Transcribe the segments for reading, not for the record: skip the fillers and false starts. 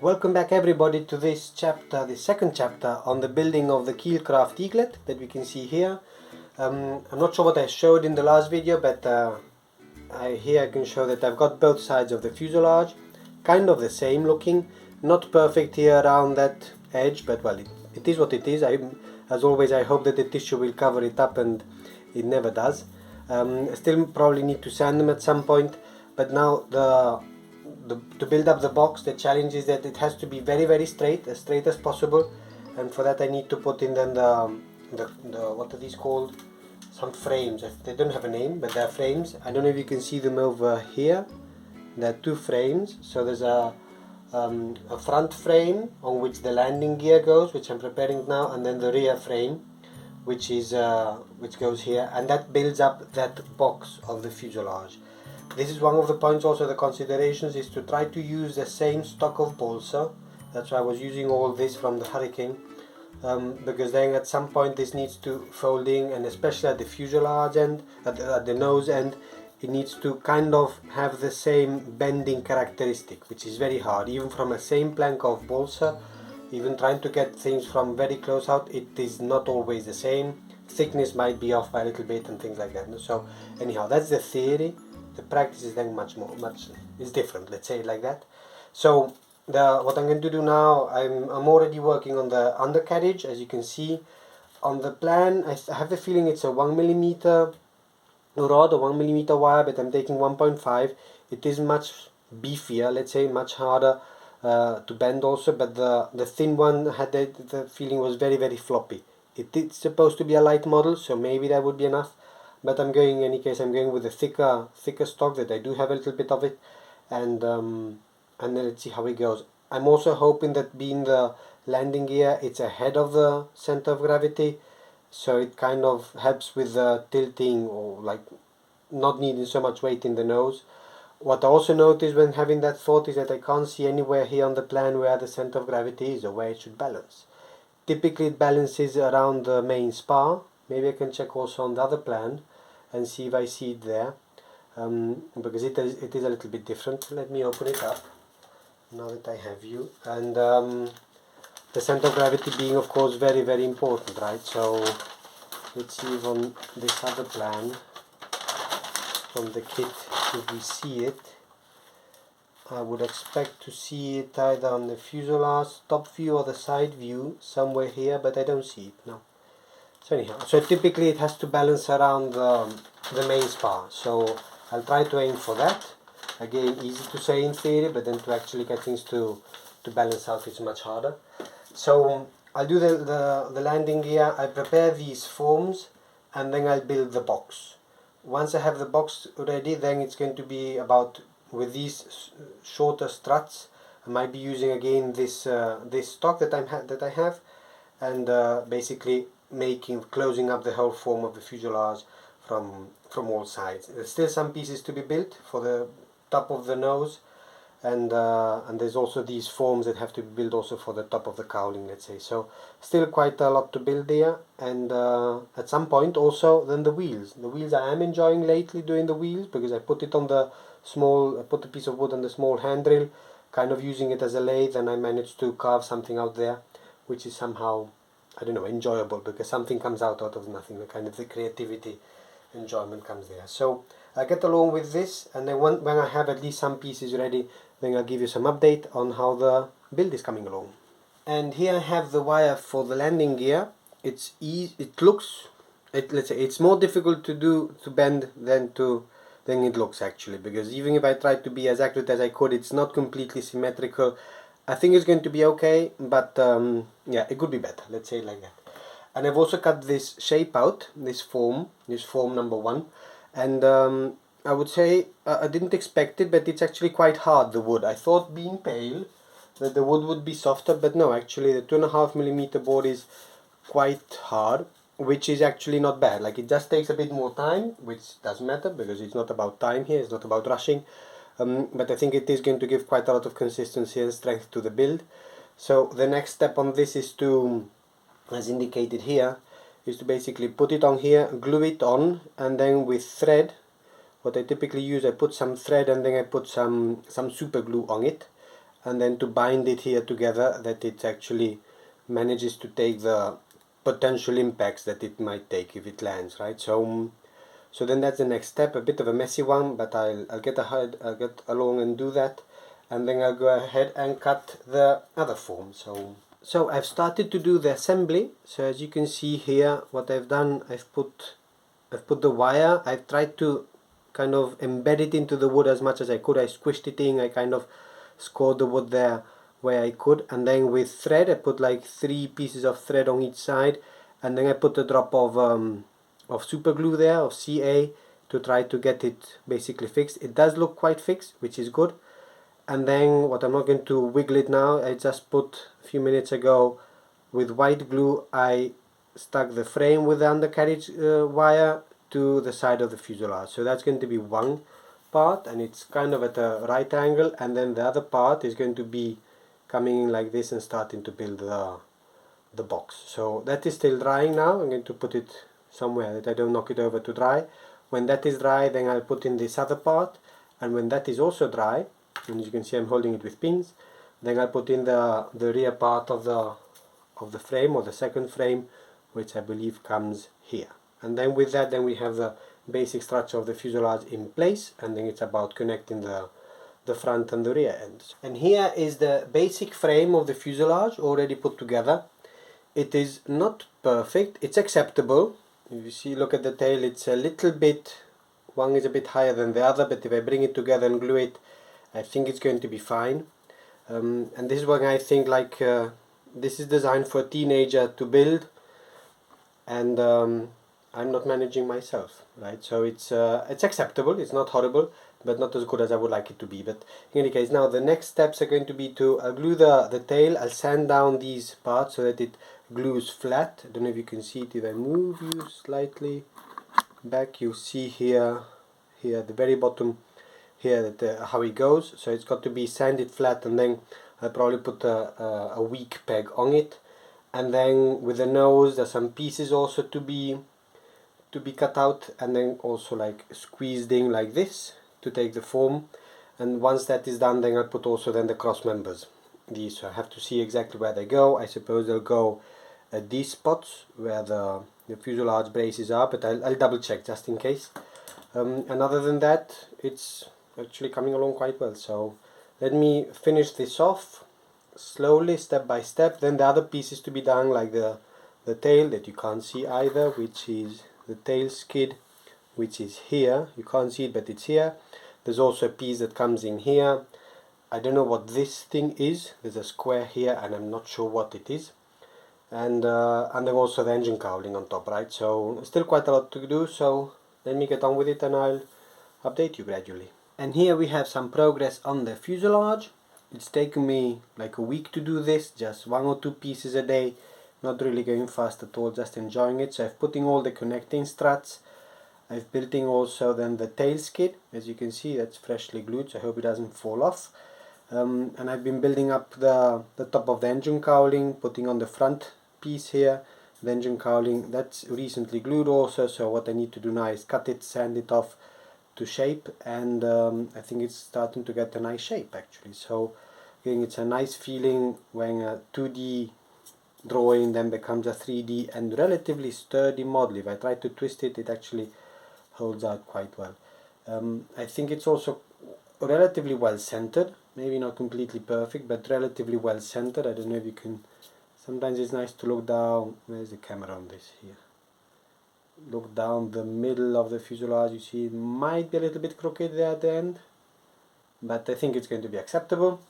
Welcome back everybody to this chapter, the second chapter on the building of the Keil Kraft Eaglet that we can see here. I'm not sure what I showed in the last video, but here I can show that I've got both sides of the fuselage, kind of the same looking, not perfect here around that edge, but well, it is what it is. As always, I hope that the tissue will cover it up, and it never does. I still probably need to sand them at some point, but now to build up the box, the challenge is that it has to be very straight, as straight as possible, and for that I need to put in then the what are these called? Some frames. They don't have a name, but they're frames. I don't know if you can see them over here. There are two frames. So there's a front frame on which the landing gear goes, which I'm preparing now, and then the rear frame, which goes here, and that builds up that box of the fuselage. This is one of the points, also the considerations, is to try to use the same stock of balsa. That's why I was using all this from the Hurricane, because then at some point this needs to fold in, and especially at the fuselage end, at the nose end, it needs to kind of have the same bending characteristic, which is very hard, even from a same plank of balsa. Even trying to get things from very close out, it is not always the same. Thickness might be off by a little bit and things like that. So anyhow, that's the theory. The practice is then much is different, let's say it like that. So what I'm going to do now, I'm already working on the undercarriage. As you can see on the plan, I have the feeling it's a 1mm rod or 1mm wire, but I'm taking 1.5. It is much beefier, let's say, much harder to bend also, but the thin one had the feeling was very floppy. It's supposed to be a light model, so maybe that would be enough. But I'm going, in any case, I'm going with a thicker stock that I do have a little bit of it, and then let's see how it goes. I'm also hoping that being the landing gear, it's ahead of the center of gravity, so it kind of helps with the tilting, or like not needing so much weight in the nose. What I also noticed when having that thought is that I can't see anywhere here on the plan where the center of gravity is or where it should balance. Typically it balances around the main spar. Maybe I can check also on the other plan and see if I see it there, because it is a little bit different. Let me open it up now that I have you. And the center of gravity being, of course, very important, right? So let's see if on this other plan from the kit, if we see it. I would expect to see it either on the fuselage top view or the side view, somewhere here, but I don't see it, no. So anyhow, so typically it has to balance around the main spar, so I'll try to aim for that. Again, easy to say in theory, but then to actually get things to balance out is much harder. So I'll do the landing gear. I prepare these forms, and then I'll build the box. Once I have the box ready, then it's going to be about, with these shorter struts, I might be using again this stock that I have, and basically closing up the whole form of the fuselage from all sides. There's still some pieces to be built for the top of the nose, and there's also these forms that have to be built also for the top of the cowling, let's say. So still quite a lot to build there, and at some point also then the wheels. The wheels I am enjoying lately doing the wheels, because I put it on the I put a piece of wood on the small handrail, kind of using it as a lathe, and I managed to carve something out there, which is somehow, I don't know, enjoyable, because something comes out of nothing. The kind of the creativity, enjoyment comes there. So I get along with this, and then when I have at least some pieces ready, then I'll give you some update on how the build is coming along. And here I have the wire for the landing gear. It's easy. Let's say it's more difficult to bend than it looks, actually, because even if I try to be as accurate as I could, it's not completely symmetrical. I think it's going to be okay, but yeah, it could be better, let's say it like that. And I've also cut this shape out, this form number 1, and I would say I didn't expect it, but it's actually quite hard, the wood. I thought, being pale, that the wood would be softer, but no, actually the 2.5mm board is quite hard, which is actually not bad. Like, it just takes a bit more time, which doesn't matter, because it's not about time here, it's not about rushing, but I think it is going to give quite a lot of consistency and strength to the build. So the next step on this is to, as indicated here, is to basically put it on here, glue it on, and then with thread, what I typically use, I put some thread and then I put some super glue on it, and then to bind it here together, that it actually manages to take the potential impacts that it might take if it lands, right? So then that's the next step, a bit of a messy one, but I'll get along and do that, and then I'll go ahead and cut the other form. So I've started to do the assembly. So as you can see here, what I've done, I've put the wire. I've tried to kind of embed it into the wood as much as I could. I squished it in, I kind of scored the wood there where I could, and then with thread I put like 3 pieces of thread on each side, and then I put a drop of super glue there, of CA, to try to get it basically fixed. It does look quite fixed, which is good. And then what I'm not going to wiggle it now, I just put a few minutes ago with white glue, I stuck the frame with the undercarriage wire to the side of the fuselage. So that's going to be one part, and it's kind of at a right angle, and then the other part is going to be coming in like this and starting to build the box. So that is still drying now. I'm going to put it somewhere that I don't knock it over to dry. When that is dry, then I'll put in this other part, and when that is also dry, and as you can see I'm holding it with pins, then I'll put in the rear part of the frame, or the second frame, which I believe comes here. And then with that, then we have the basic structure of the fuselage in place, and then it's about connecting the front and the rear ends. And here is the basic frame of the fuselage already put together. It is not perfect, it's acceptable. If you see, look at the tail, it's a little bit, one is a bit higher than the other, but if I bring it together and glue it, I think it's going to be fine. And this is one I think, like, this is designed for a teenager to build, and I'm not managing myself, right? So it's acceptable, it's not horrible, but not as good as I would like it to be. But in any case, now the next steps are going to be to glue the tail. I'll sand down these parts so that it glues flat. I don't know if you can see it. If I move you slightly back, you see here at the very bottom here that how it goes. So it's got to be sanded flat, and then I'll probably put a weak peg on it. And then with the nose, there's some pieces also to be cut out, and then also like squeezed in like this to take the form. And once that is done, then I'll put also then the cross members. These, so I have to see exactly where they go. I suppose they'll go at these spots where the fuselage braces are, but I'll double check just in case. And other than that, it's actually coming along quite well. So let me finish this off slowly, step by step. Then the other pieces to be done, like the tail that you can't see either, which is the tail skid, which is here. You can't see it, but it's here. There's also a piece that comes in here. I don't know what this thing is. There's a square here, and I'm not sure what it is. And then also the engine cowling on top, right? So still quite a lot to do. So let me get on with it, and I'll update you gradually. And here we have some progress on the fuselage. It's taken me like a week to do this, just 1 or 2 pieces a day, not really going fast at all, just enjoying it. So I've put in all the connecting struts. I've built in also then the tail skid. As you can see, that's freshly glued, so I hope it doesn't fall off. And I've been building up the top of the engine cowling, putting on the front piece here. The engine cowling, that's recently glued also, so what I need to do now is cut it, sand it off to shape, and I think it's starting to get a nice shape actually. So again, it's a nice feeling when a 2D drawing then becomes a 3D and relatively sturdy model. If I try to twist it, it actually holds out quite well. I think it's also relatively well centered, maybe not completely perfect, but relatively well centered. I don't know if you can, sometimes it's nice to look down. Where's the camera on this here? Look down the middle of the fuselage. You see it might be a little bit crooked there at the end, but I think it's going to be acceptable,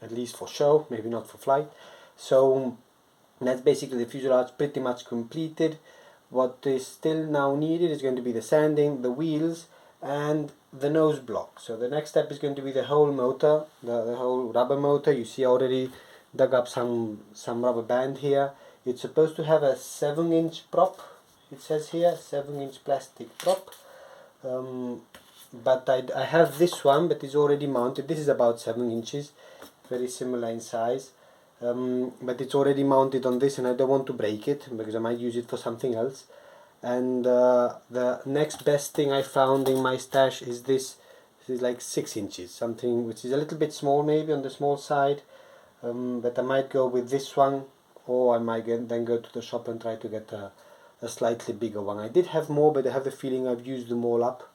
at least for show, maybe not for flight. So that's basically the fuselage pretty much completed. What is still now needed is going to be the sanding, the wheels, and the nose block. So the next step is going to be the whole motor, the whole rubber motor. You see I already dug up some rubber band here. It's supposed to have a 7-inch prop. It says here 7-inch plastic prop, but I have this one, but it's already mounted. This is about 7 inches, very similar in size, but it's already mounted on this, and I don't want to break it because I might use it for something else. And the next best thing I found in my stash is this This is like 6 inches, something which is a little bit small, maybe on the small side, but I might go with this one, or I might then go to the shop and try to get a slightly bigger one. I did have more, but I have the feeling I've used them all up,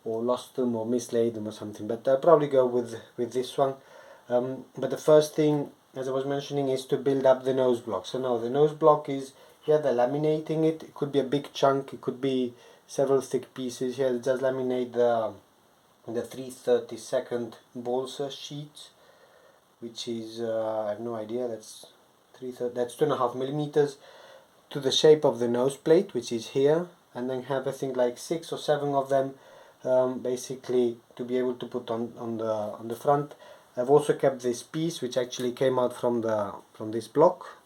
or lost them, or mislaid them or something, but I'll probably go with this one. But the first thing, as I was mentioning, is to build up the nose block. So now the nose block is here, they're laminating it. It could be a big chunk, it could be several thick pieces. Here they just laminate the 3/32 balsa sheet, which is I have no idea, that's 2.5 millimeters, to the shape of the nose plate, which is here, and then have I think like 6 or 7 of them, basically to be able to put on the front. I've also kept this piece which actually came out from this block,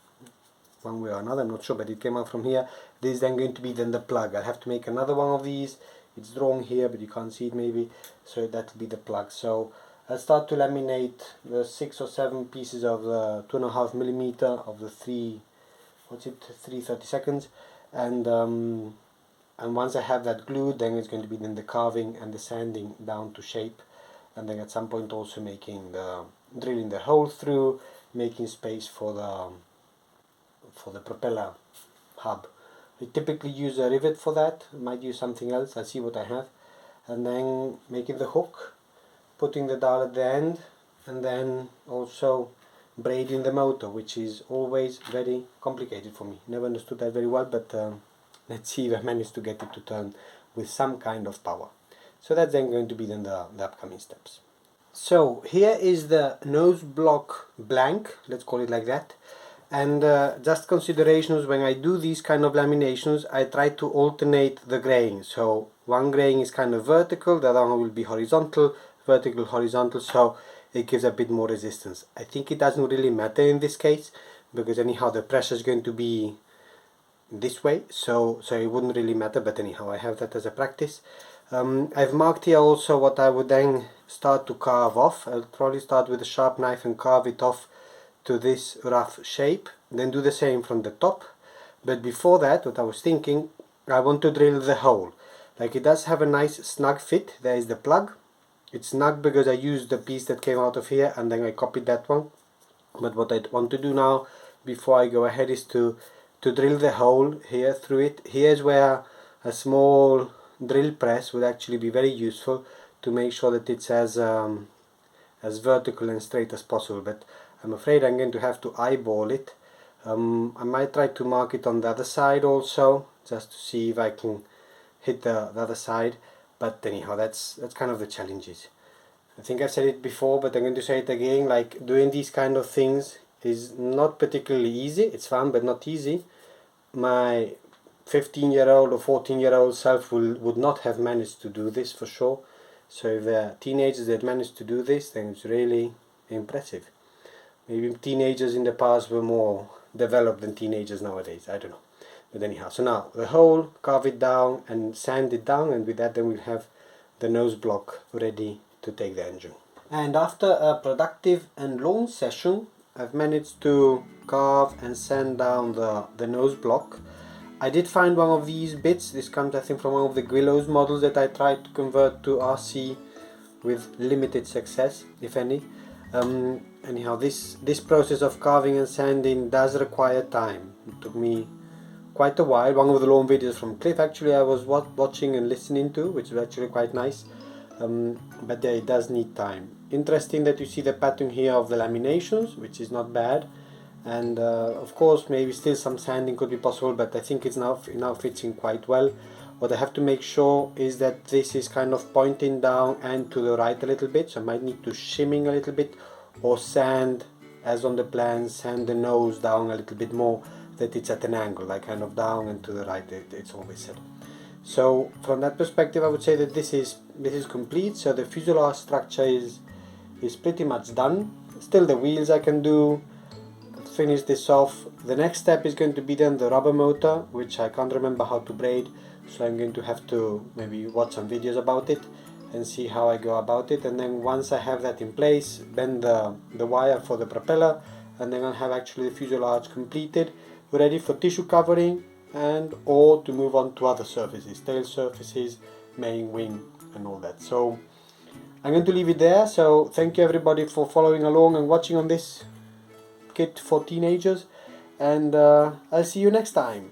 one way or another, I'm not sure, but it came out from here. This is then going to be then the plug. I'll have to make another one of these. It's drawn here, but you can't see it maybe, so that'll be the plug. So I'll start to laminate the 6 or 7 pieces of the 2.5 millimeter of the 3/32, and once I have that glued, then it's going to be then the carving and the sanding down to shape, and then at some point also drilling the hole through, making space for the propeller hub. I typically use a rivet for that, might use something else, I'll see what I have, and then making the hook, putting the dowel at the end, and then also braiding the motor, which is always very complicated for me. Never understood that very well, but let's see if I manage to get it to turn with some kind of power. So that's then going to be then the upcoming steps. So here is the nose block blank, let's call it like that. And just considerations, when I do these kind of laminations, I try to alternate the graying. So one graying is kind of vertical, the other one will be horizontal, vertical, horizontal, so it gives a bit more resistance. I think it doesn't really matter in this case, because anyhow the pressure is going to be this way, so it wouldn't really matter, but anyhow I have that as a practice. I've marked here also what I would then start to carve off. I'll probably start with a sharp knife and carve it off to this rough shape, then do the same from the top. But before that, what I was thinking, I want to drill the hole. Like, it does have a nice snug fit. There is the plug. It's snug because I used the piece that came out of here and then I copied that one. But what I want to do now before I go ahead is to drill the hole here through it. Here's where a small drill press would actually be very useful to make sure that it's as vertical and straight as possible, but I'm afraid I'm going to have to eyeball it. I might try to mark it on the other side also, just to see if I can hit the other side, but anyhow that's kind of the challenges. I think I've said it before, but I'm going to say it again, like, doing these kind of things is not particularly easy. It's fun but not easy. My 15-year-old or 14-year-old self would not have managed to do this for sure. So if they're teenagers that managed to do this, then it's really impressive. Maybe teenagers in the past were more developed than teenagers nowadays, I don't know. But anyhow, so now the hole, carve it down and sand it down, and with that then we'll have the nose block ready to take the engine. And after a productive and long session, I've managed to carve and sand down the nose block. I did find one of these bits. This comes I think from one of the Gwillows models that I tried to convert to RC with limited success, if any. Anyhow, this process of carving and sanding does require time. It took me quite a while. One of the long videos from Cliff actually I was watching and listening to, which was actually quite nice. But yeah, it does need time. Interesting that you see the pattern here of the laminations, which is not bad. And of course maybe still some sanding could be possible, but I think it now fits in quite well. What I have to make sure is that this is kind of pointing down and to the right a little bit, so I might need to shimming a little bit, or sand, as on the plan, sand the nose down a little bit more, that it's at an angle, like kind of down and to the right, it's always said. So from that perspective I would say that this is complete. So the fuselage structure is pretty much done. Still the wheels I can do, finish this off. The next step is going to be then the rubber motor, which I can't remember how to braid, so I'm going to have to maybe watch some videos about it and see how I go about it. And then once I have that in place, bend the wire for the propeller, and then I'll have actually the fuselage completed, ready for tissue covering and or to move on to other surfaces, tail surfaces, main wing and all that. So I'm going to leave it there, so thank you everybody for following along and watching on this kit for teenagers, and I'll see you next time.